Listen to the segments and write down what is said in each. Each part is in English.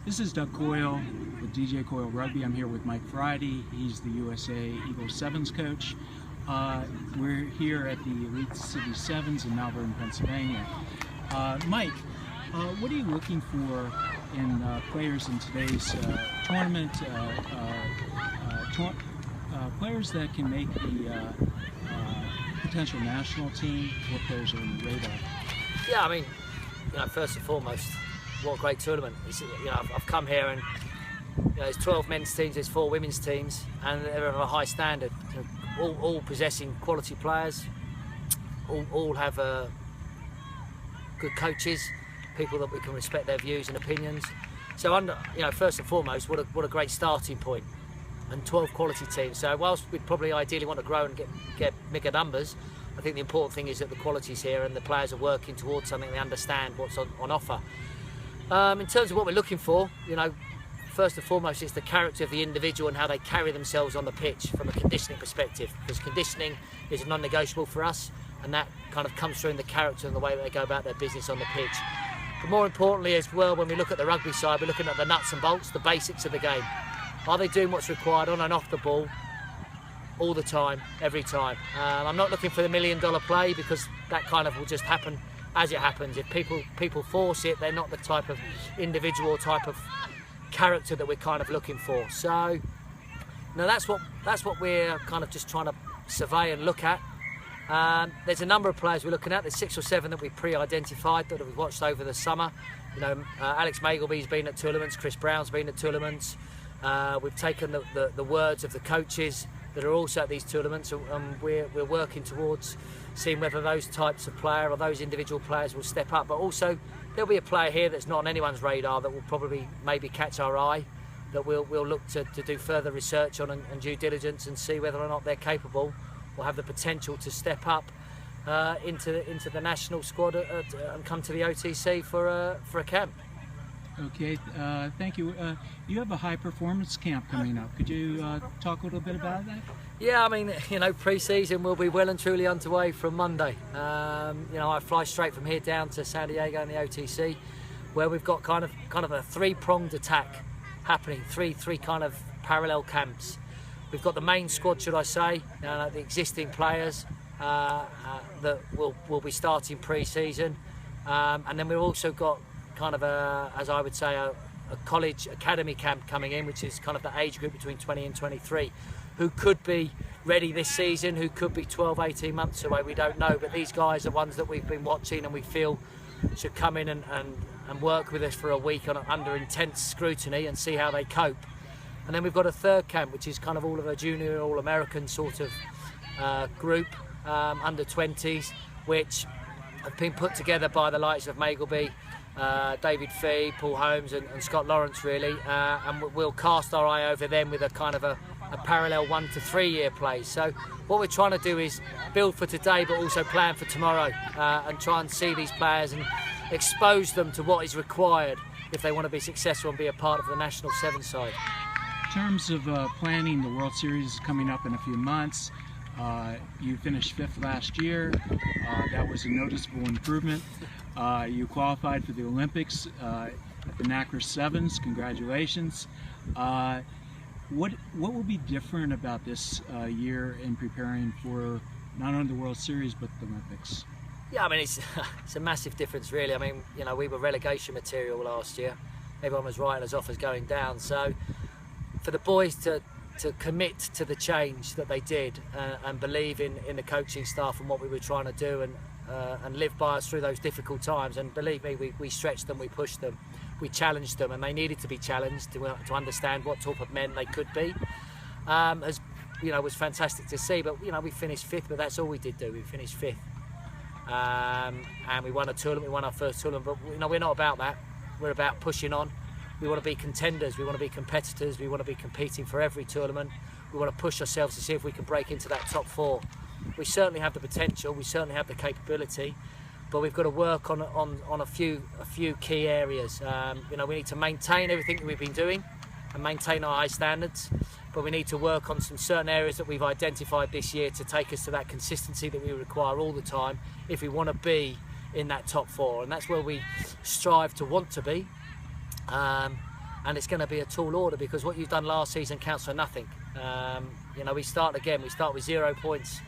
This is Doug Coyle with DJ Coyle Rugby. I'm here with Mike Friday. He's the USA Eagles Sevens coach. We're here at the Elite City Sevens in Malvern, Pennsylvania. Mike, what are you looking for in players in today's tournament? Players that can make the potential national team. What players are on the radar? Yeah, I mean, first and foremost, what a great tournament. I've come here and there's 12 men's teams, there's 4 women's teams, and they're of a high standard. All possessing quality players, all have good coaches, people that we can respect their views and opinions. So, first and foremost, what a great starting point, and 12 quality teams. So, whilst we'd probably ideally want to grow and get bigger numbers, I think the important thing is that the quality's here and the players are working towards something. They understand what's on offer. In terms of what we're looking for, first and foremost, it's the character of the individual and how they carry themselves on the pitch from a conditioning perspective, because conditioning is a non-negotiable for us, and that kind of comes through in the character and the way that they go about their business on the pitch. But more importantly as well, when we look at the rugby side, we're looking at the nuts and bolts, the basics of the game. Are they doing what's required on and off the ball all the time, every time? I'm not looking for the $1 million play, because that kind of will just happen as it happens. If people force it, they're not the type of individual, type of character that we're kind of looking for. So, that's what we're kind of just trying to survey and look at. There's a number of players we're looking at. There's 6 or 7 that we've pre-identified that we've watched over the summer. Alex Maigleby's been at tournaments, Chris Brown's been at tournaments. We've taken the words of the coaches that are also at these tournaments, and we're working towards seeing whether those types of player or those individual players will step up. But also, there'll be a player here that's not on anyone's radar that will probably maybe catch our eye, that we'll look to do further research on and due diligence and see whether or not they're capable or have the potential to step up into the national squad and come to the OTC for a camp. Okay, thank you. You have a high performance camp coming up. Could you talk a little bit about that? Yeah, I mean, pre-season will be well and truly underway from Monday. I fly straight from here down to San Diego in the OTC, where we've got kind of a 3-pronged attack happening, three kind of parallel camps. We've got the main squad, should I say, the existing players that will be starting pre-season, and then we've also got kind of as I would say, a college academy camp coming in, which is kind of the age group between 20 and 23, who could be ready this season, who could be 12, 18 months away, we don't know. But these guys are ones that we've been watching and we feel should come in and work with us for a week under intense scrutiny and see how they cope. And then we've got a third camp, which is kind of all of a junior, all-American sort of group, under 20s, which have been put together by the likes of Maigleby, David Fee, Paul Holmes and Scott Lawrence, really, and we'll cast our eye over them with a kind of a parallel 1 to 3 year play. So what we're trying to do is build for today but also plan for tomorrow, and try and see these players and expose them to what is required if they want to be successful and be a part of the national 7 side. In terms of planning, the World Series is coming up in a few months. You finished 5th last year. That was a noticeable improvement. You qualified for the Olympics at the NACRA Sevens. Congratulations. What will be different about this year in preparing for not only the World Series but the Olympics? Yeah, I mean, it's a massive difference, really. I mean, we were relegation material last year. Everyone was writing us off as going down. So for the boys to commit to the change that they did and believe in the coaching staff and what we were trying to do and live by us through those difficult times, and believe me, we stretched them, we pushed them, we challenged them, and they needed to be challenged to understand what type of men they could be. As was fantastic to see. But we finished 5th, but that's all we did do. We finished 5th, and we won a tournament. We won our first tournament, but we're not about that. We're about pushing on. We want to be contenders, we want to be competitors, we want to be competing for every tournament. We want to push ourselves to see if we can break into that top 4. We certainly have the potential, we certainly have the capability, but we've got to work on a few key areas. We need to maintain everything that we've been doing and maintain our high standards, but we need to work on some certain areas that we've identified this year to take us to that consistency that we require all the time if we want to be in that top 4, and that's where we strive to want to be. and it's going to be a tall order, because what you've done last season counts for nothing. You know, we start with 0 points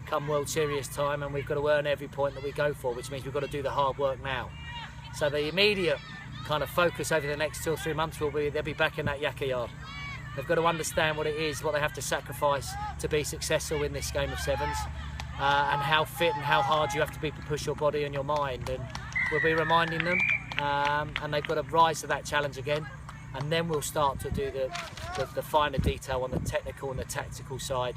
come World Series time, and we've got to earn every point that we go for, which means we've got to do the hard work now. So the immediate kind of focus over the next 2 or 3 months will be they'll be back in that yakka yard. They've got to understand what it is, what they have to sacrifice to be successful in this game of sevens, and how fit and how hard you have to be to push your body and your mind. And we'll be reminding them, and they've got to rise to that challenge again. And then we'll start to do the finer detail on the technical and the tactical side,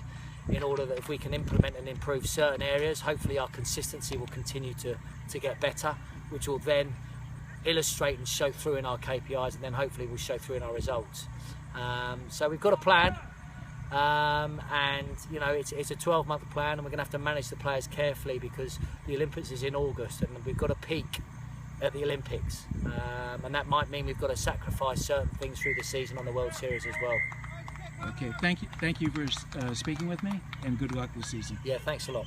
in order that if we can implement and improve certain areas, hopefully our consistency will continue to get better, which will then illustrate and show through in our KPIs, and then hopefully will show through in our results. So we've got a plan, and you know, it's a 12-month plan, and we're going to have to manage the players carefully, because the Olympics is in August, and we've got to peak at the Olympics, and that might mean we've got to sacrifice certain things through the season on the World Series as well. Okay, thank you for speaking with me, and good luck this season. Yeah, thanks a lot.